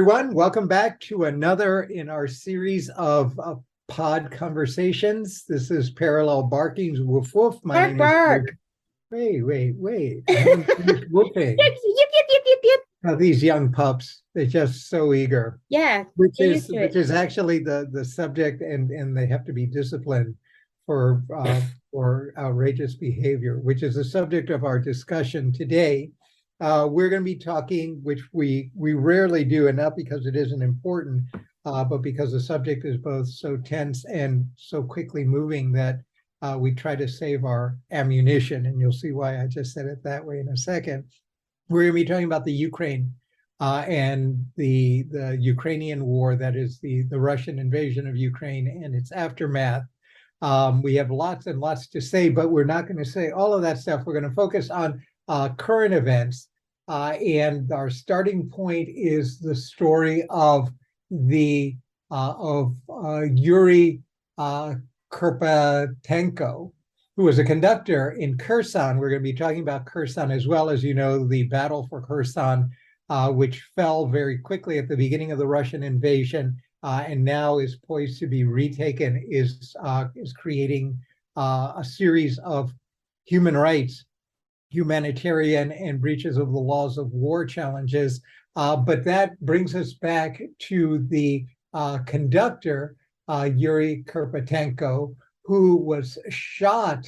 everyone. Welcome back to another in our series of pod conversations. This is Parallel Barkings. Woof woof. My name Bark. is. Wait. I haven't finished woofing. These young pups, they're just so eager. Yeah, Which get is used to it. actually the subject, and they have to be disciplined for outrageous behavior, which is the subject of our discussion today. We're going to be talking, which we rarely do, and not because it isn't important, but because the subject is both so tense and so quickly moving that we try to save our ammunition, and you'll see why I just said it that way in a second. We're going to be talking about the Ukraine and the Ukrainian war, that is the Russian invasion of Ukraine and its aftermath. We have lots and lots to say, but we're not going to say all of that stuff. We're going to focus on current events. And our starting point is the story of Yuri Kerpatenko, who was a conductor in Kherson. We're going to be talking about Kherson as well. As you know, the battle for Kherson, which fell very quickly at the beginning of the Russian invasion, and now is poised to be retaken, is creating a series of human rights, humanitarian, and breaches of the laws of war challenges. But that brings us back to the conductor, Yuri Kerpatenko, who was shot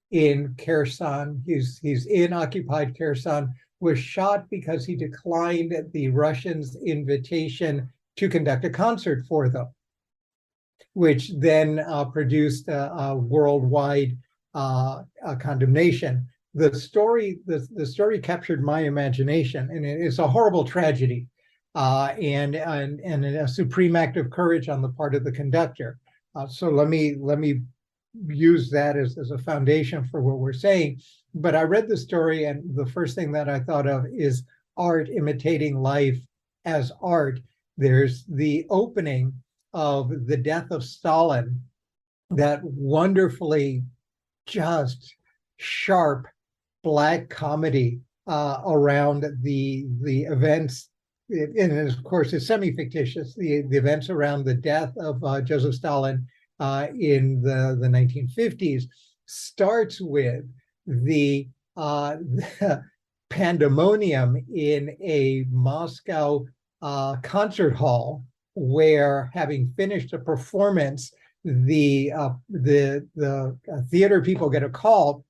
in Kherson. He's in occupied Kherson, was shot because he declined the Russians' invitation to conduct a concert for them, which then produced a worldwide condemnation. The story captured my imagination, and it's a horrible tragedy, and a supreme act of courage on the part of the conductor. So let me use that as a foundation for what we're saying. But I read the story, and the first thing that I thought of is art imitating life as art. There's the opening of The Death of Stalin, that wonderfully just sharp Black comedy around the events, and of course it's semi-fictitious, the events around the death of Joseph Stalin in the 1950s, starts with the pandemonium in a Moscow concert hall, where, having finished a performance, the theater people get a call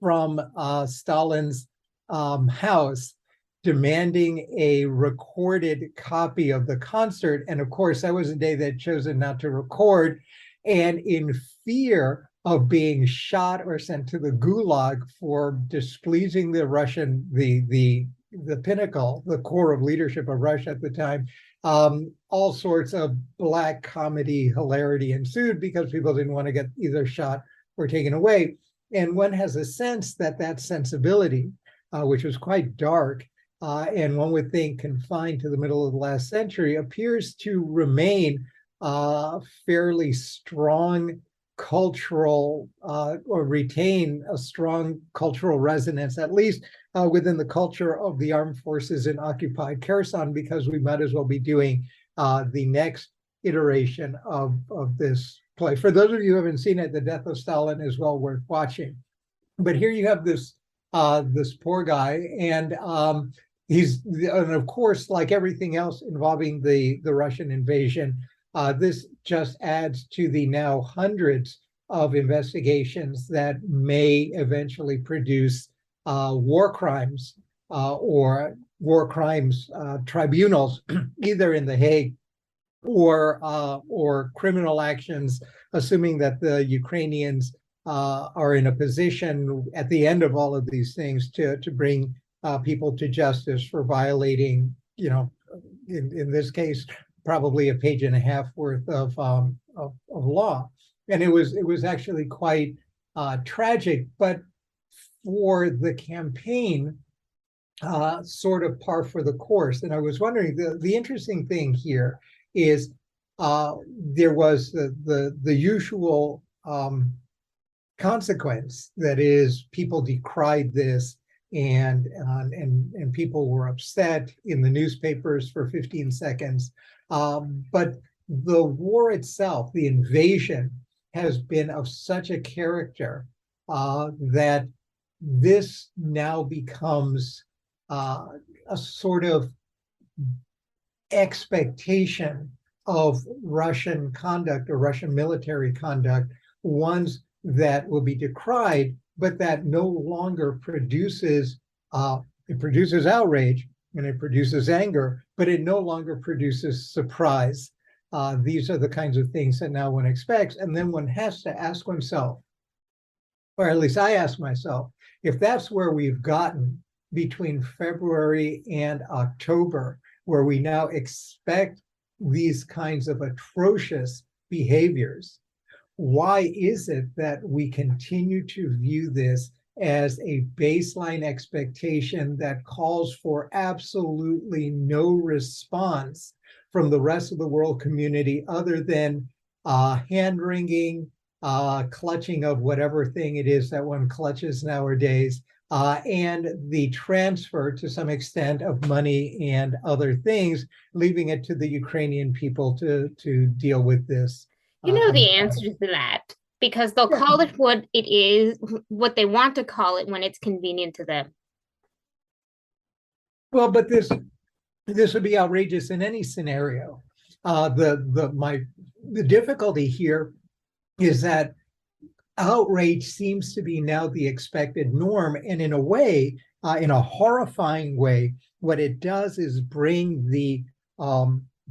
from Stalin's house demanding a recorded copy of the concert. And of course, that was a day they'd chosen not to record. And in fear of being shot or sent to the gulag for displeasing the Russian, the pinnacle, the core of leadership of Russia at the time, all sorts of Black comedy hilarity ensued, because people didn't want to get either shot or taken away. And one has a sense that sensibility, which was quite dark, and one would think confined to the middle of the last century, appears to remain fairly strong cultural, or retain a strong cultural resonance, at least within the culture of the armed forces in occupied Kherson, because we might as well be doing the next iteration of this play. For those of you who haven't seen it, The Death of Stalin is well worth watching. But here you have this poor guy, and and of course, like everything else involving the Russian invasion, this just adds to the now hundreds of investigations that may eventually produce war crimes or war crimes tribunals, either in The Hague or criminal actions, assuming that the Ukrainians are in a position at the end of all of these things to bring people to justice for violating, in this case, probably a page and a half worth of law. And it was actually quite tragic, but for the campaign, sort of par for the course. And I was wondering, the interesting thing here is there was the usual consequence, that is, people decried this and people were upset in the newspapers for 15 seconds. But the war itself, the invasion, has been of such a character that this now becomes a sort of expectation of Russian conduct or Russian military conduct, ones that will be decried, but that no longer produces, it produces outrage and it produces anger, but it no longer produces surprise. These are the kinds of things that now one expects. And then one has to ask oneself, or at least I ask myself, if that's where we've gotten between February and October, where we now expect these kinds of atrocious behaviors, why is it that we continue to view this as a baseline expectation that calls for absolutely no response from the rest of the world community other than hand-wringing, clutching of whatever thing it is that one clutches nowadays, and the transfer to some extent of money and other things, leaving it to the Ukrainian people to deal with this. You know the answer to that because they'll call it what it is, what they want to call it when it's convenient to them. Well, but this would be outrageous in any scenario. The difficulty here is that outrage seems to be now the expected norm, and in a way, in a horrifying way, what it does is bring the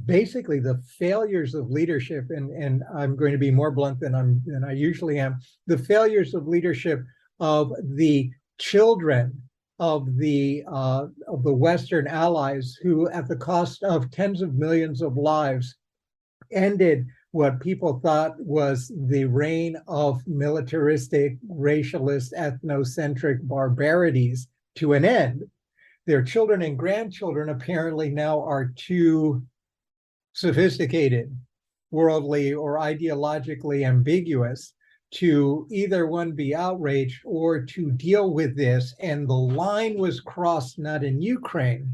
basically the failures of leadership, and I'm going to be more blunt than I usually am, the failures of leadership of the children of the Western allies who, at the cost of tens of millions of lives, ended what people thought was the reign of militaristic, racialist, ethnocentric barbarities to an end. Their children and grandchildren apparently now are too sophisticated, worldly, or ideologically ambiguous to either one be outraged or to deal with this. And the line was crossed not in Ukraine,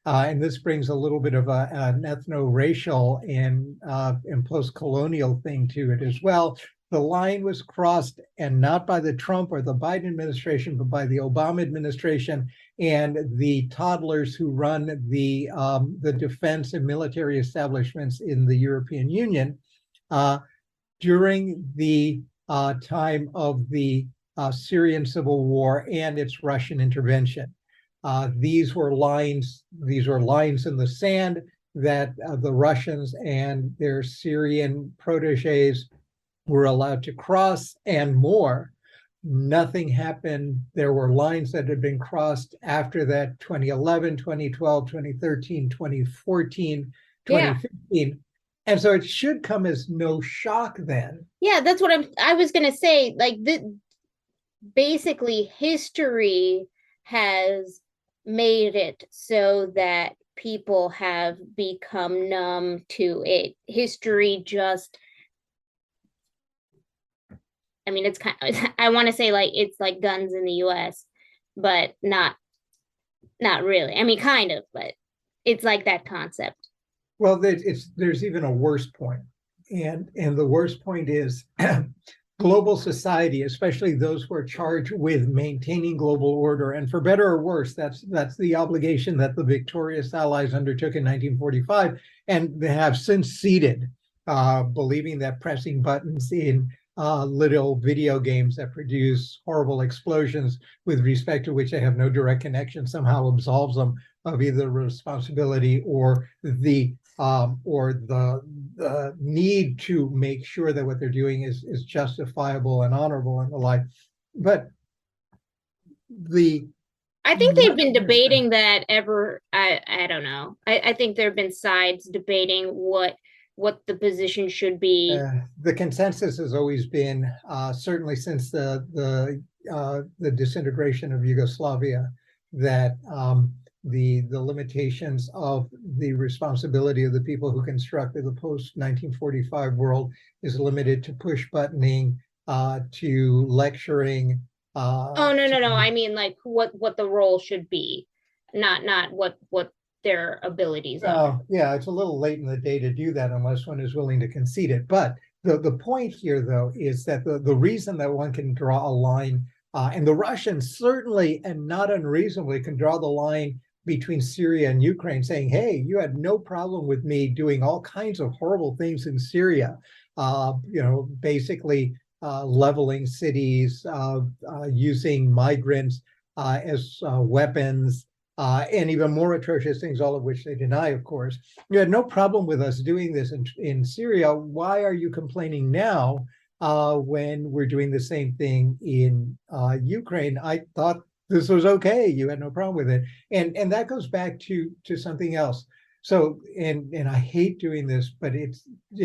and this brings a little bit of an ethno-racial and post-colonial thing to it as well. The line was crossed, and not by the Trump or the Biden administration, but by the Obama administration and the toddlers who run the defense and military establishments in the European Union during the time of the Syrian civil war and its Russian intervention. These were lines in the sand that the Russians and their Syrian proteges were allowed to cross, and more. Nothing happened. There were lines that had been crossed after that: 2011, 2012, 2013, 2014, 2015. Yeah. And so it should come as no shock then. Yeah, that's what I was going to say. Like, basically, history has made it so that people have become numb to it. History just, I mean, it's kind of, I want to say like it's like guns in the US, but not really. I mean, kind of, but it's like that concept. Well, there's even a worse point. And the worst point is global society, especially those who are charged with maintaining global order, and for better or worse, that's the obligation that the victorious allies undertook in 1945, and they have since ceded, believing that pressing buttons in little video games that produce horrible explosions with respect to which they have no direct connection somehow absolves them of either responsibility or the need to make sure that what they're doing is justifiable and honorable and the like. But I think they've been debating that ever. I don't know. I think there have been sides debating what the position should be. The consensus has always been, certainly since the disintegration of Yugoslavia, that the limitations of the responsibility of the people who constructed the post-1945 world is limited to push buttoning, to lecturing, Oh, no. I mean, like what the role should be, not what their abilities are. Oh, yeah, it's a little late in the day to do that unless one is willing to concede it. But the point here, though, is that the reason that one can draw a line, and the Russians certainly and not unreasonably can draw the line between Syria and Ukraine, saying, hey, you had no problem with me doing all kinds of horrible things in Syria, basically leveling cities, using migrants as weapons, and even more atrocious things, all of which they deny, of course. You had no problem with us doing this in Syria. Why are you complaining now when we're doing the same thing in Ukraine? I thought this was okay. You had no problem with it. And that goes back to something else. So, and I hate doing this, but it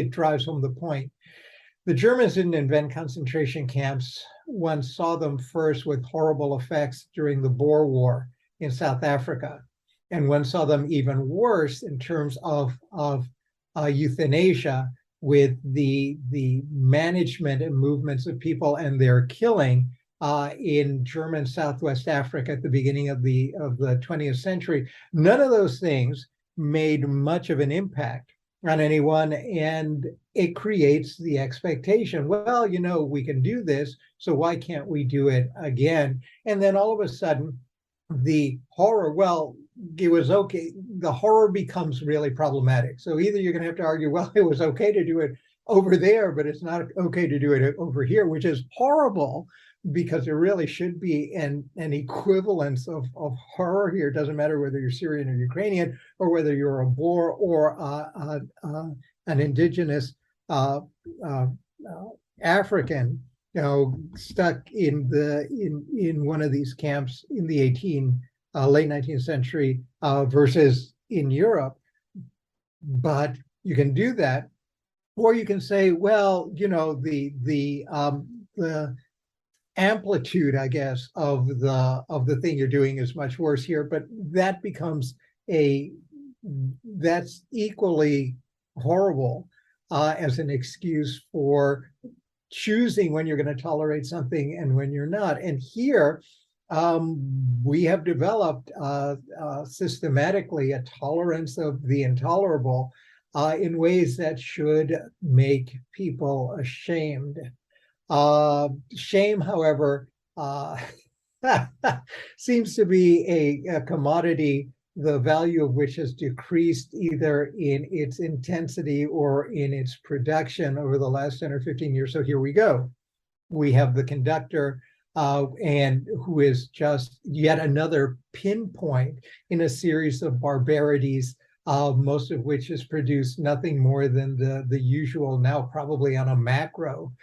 drives home the point. The Germans didn't invent concentration camps. One saw them first with horrible effects during the Boer War in South Africa. And one saw them even worse in terms of euthanasia, with the management and movements of people and their killing in German Southwest Africa at the beginning of the 20th century. None of those things made much of an impact on anyone, and it creates the expectation, well, we can do this, so why can't we do it again? And then all of a sudden, the horror, well, it was okay. The horror becomes really problematic. So either you're going to have to argue, well, it was okay to do it over there, but it's not okay to do it over here, which is horrible, because there really should be an equivalence of horror here. It doesn't matter whether you're Syrian or Ukrainian, or whether you're a Boer or an indigenous African, stuck in one of these camps in the late 19th century versus in Europe. But you can do that, or you can say, well, the amplitude, I guess, of the thing you're doing is much worse here. But that becomes that's equally horrible as an excuse for choosing when you're going to tolerate something and when you're not. And here, we have developed systematically a tolerance of the intolerable in ways that should make people ashamed. Shame, however, seems to be a commodity, the value of which has decreased either in its intensity or in its production over the last 10 or 15 years. So here we go. We have the Conductor, and who is just yet another pinpoint in a series of barbarities, most of which has produced nothing more than the usual, now probably on a macro,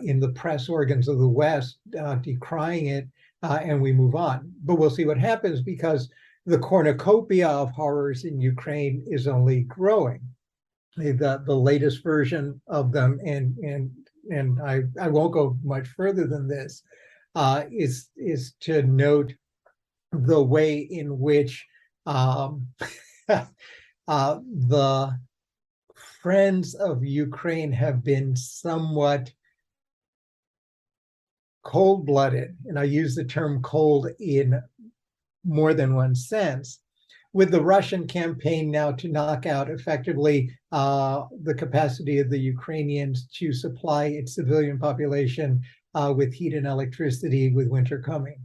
in the press organs of the West, decrying it, and we move on. But we'll see what happens, because the cornucopia of horrors in Ukraine is only growing. The latest version of them, and I won't go much further than this, is to note the way in which the friends of Ukraine have been somewhat cold-blooded, and I use the term cold in more than one sense, with the Russian campaign now to knock out effectively the capacity of the Ukrainians to supply its civilian population with heat and electricity with winter coming.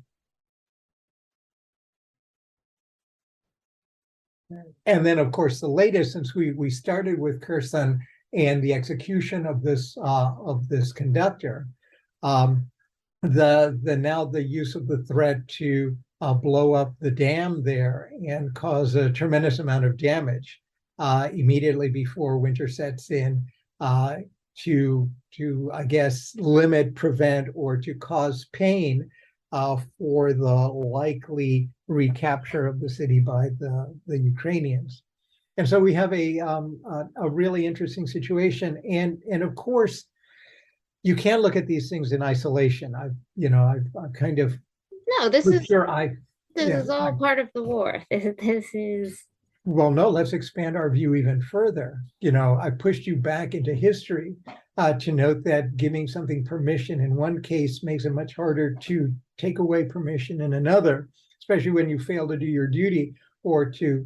And then, of course, the latest, since we started with Kherson and the execution of this Conductor, the use of the threat to blow up the dam there and cause a tremendous amount of damage immediately before winter sets in, to I guess limit, prevent, or to cause pain for the likely recapture of the city by the Ukrainians. And so we have a really interesting situation, and of course, you can't look at these things in isolation. I've kind of No, this is this is all part of the war. This is, well, no, let's expand our view even further. I pushed you back into history. to note that giving something permission in one case makes it much harder to take away permission in another, especially when you fail to do your duty or to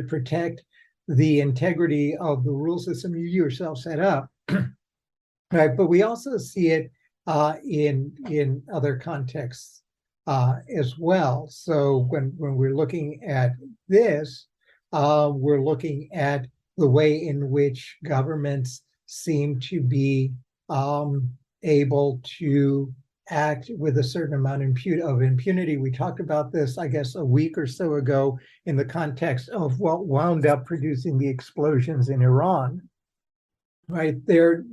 protect the integrity of the rule system you yourself set up. Right, but we also see it in other contexts as well. So when we're looking at this, we're looking at the way in which governments seem to be able to act with a certain amount of impunity. We talked about this, I guess, a week or so ago in the context of what wound up producing the explosions in Iran. Right there,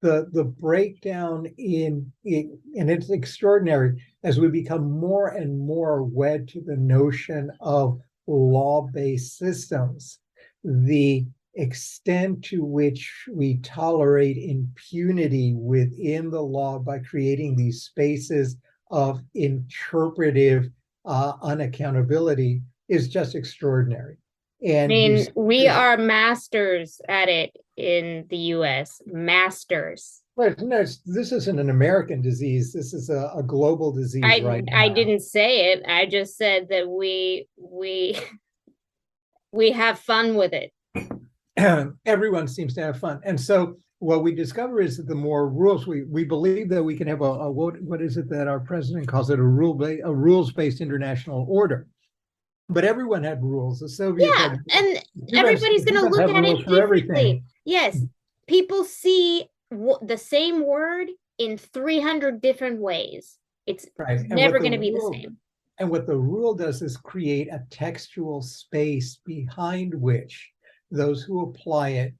the breakdown in and it's extraordinary as we become more and more wed to the notion of law-based systems, the extent to which we tolerate impunity within the law by creating these spaces of interpretive unaccountability is just extraordinary. I And mean, we are masters at it in the US, masters. well, no, this isn't an American disease. This is a global disease right I now. didn't say it. I just said that we have fun with it. Everyone seems to have fun. And so what we discover is that the more rules we believe that we can have a what is it that our president calls it, a rules-based international order. But everyone had rules. The Soviets Yeah, had, and everybody's going to US look have at rules it for everything. differently. Yes, people see the same word in 300 different ways. It's Right. never going to be the same. And what the rule does is create a textual space behind which those who apply it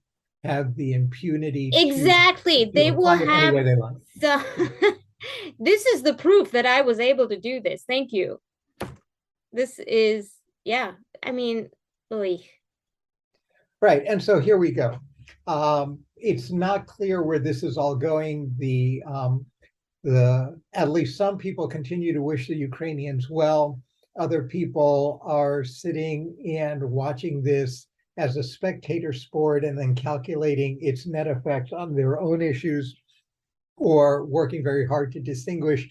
have the impunity Exactly. They will apply it any have way they want. so this is the proof that I was able to do this. Thank you. This is, yeah, I mean, oy. Right. And so here we go. It's not clear where this is all going. At least some people continue to wish the Ukrainians well. Other people are sitting and watching this as a spectator sport and then calculating its net effects on their own issues, or working very hard to distinguish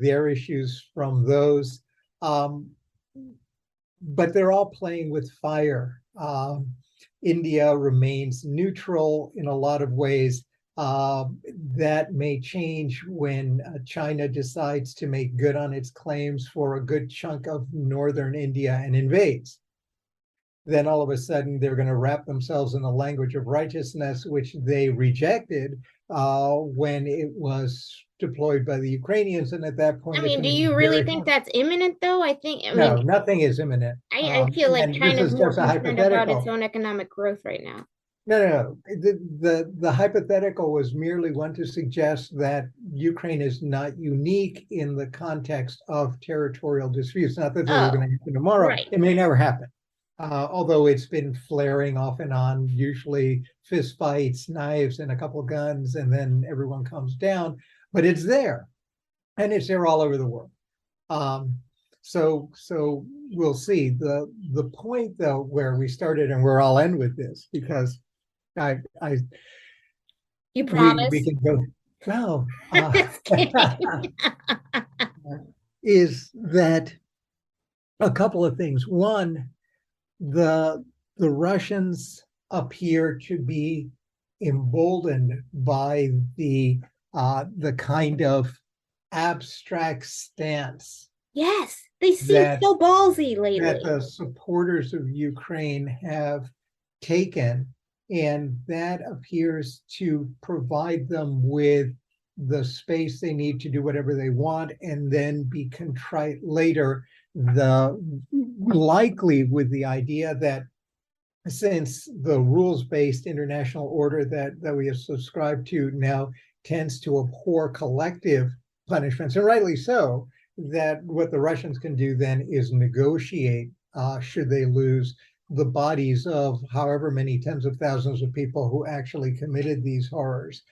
their issues from those. But they're all playing with fire. India remains neutral in a lot of ways. That may change when China decides to make good on its claims for a good chunk of northern India and invades. Then all of a sudden they're going to wrap themselves in the language of righteousness, which they rejected when it was deployed by the Ukrainians. And at that point, I mean, do you really think that's imminent though? I no, mean, nothing is imminent. I feel like China's more concerned about its own economic growth right now. No. The hypothetical was merely one to suggest that Ukraine is not unique in the context of territorial disputes. Not that they're going to happen tomorrow. Right. It may never happen. Although it's been flaring off and on, usually fist fights, knives, and a couple of guns, and then everyone comes down. But it's there, and it's there all over the world. So we'll see. The point though where we started, and where I'll end with this, because you promise we can go well. Is that a couple of things? One, the Russians appear to be emboldened by the kind of abstract stance. Yes, they seem so ballsy lately. That the supporters of Ukraine have taken, and that appears to provide them with the space they need to do whatever they want and then be contrite later, likely with the idea that since the rules-based international order that we have subscribed to now tends to abhor collective punishments, and rightly so, that what the Russians can do then is negotiate, should they lose, the bodies of however many tens of thousands of people who actually committed these horrors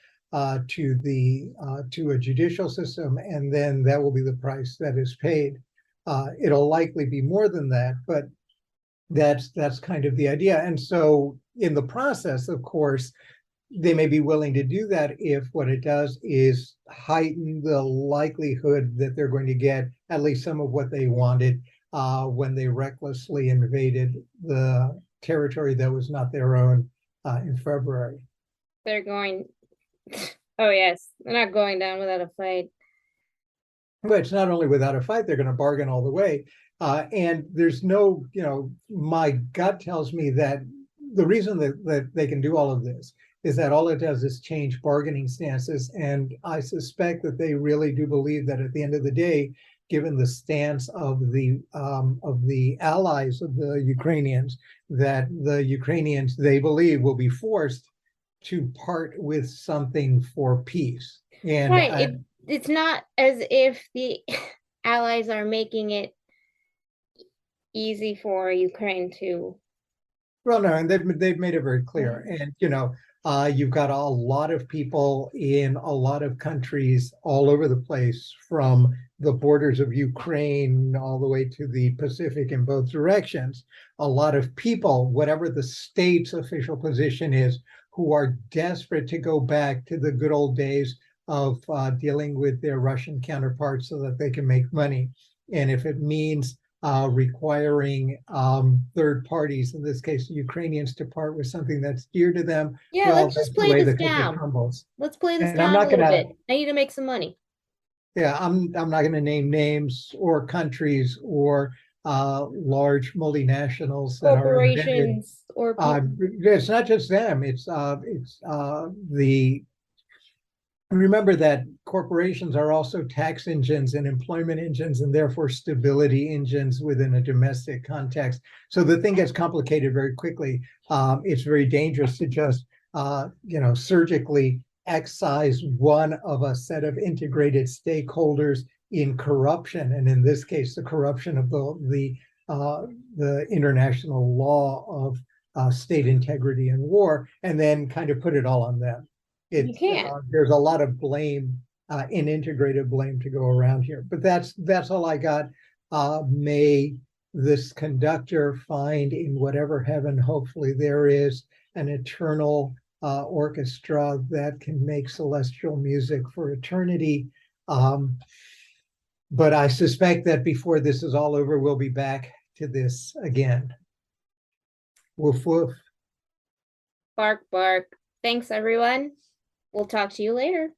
to a judicial system, and then that will be the price that is paid. It'll likely be more than that, but that's kind of the idea. And so in the process, of course, they may be willing to do that if what it does is heighten the likelihood that they're going to get at least some of what they wanted when they recklessly invaded the territory that was not their own in February. They're going, oh yes, they're not going down without a fight. But it's not only without a fight, they're going to bargain all the way. And there's no, my gut tells me that the reason that they can do all of this is that all it does is change bargaining stances. And I suspect that they really do believe that at the end of the day, given the stance of the allies of the Ukrainians, that the Ukrainians, they believe, will be forced to part with something for peace. And Right. It's not as if the allies are making it easy for Ukraine to. well, no, and they've made it very clear. And you've got a lot of people in a lot of countries all over the place, from the borders of Ukraine all the way to the Pacific in both directions. A lot of people, whatever the state's official position is, who are desperate to go back to the good old days of dealing with their Russian counterparts so that they can make money. And if it means requiring third parties, in this case, the Ukrainians, to part with something that's dear to them, Yeah, well, let's that's just the play way this the cookie down. crumbles. Let's play this And I'm down a not little gonna, bit. I need to make some money. yeah, I'm not gonna name names or countries or large multinationals that are embedded. Corporations or people. It's not just them. It's the remember that corporations are also tax engines and employment engines, and therefore stability engines within a domestic context. So the thing gets complicated very quickly. It's very dangerous to just, surgically excise one of a set of integrated stakeholders in corruption, and in this case, the corruption of the international law of state integrity and war, and then kind of put it all on them. You can't. There's a lot of blame, integrated blame to go around here. But that's all I got. May this conductor find in whatever heaven, hopefully there is, an eternal orchestra that can make celestial music for eternity. But I suspect that before this is all over, we'll be back to this again. Woof woof. Bark, bark. Thanks, everyone. We'll talk to you later.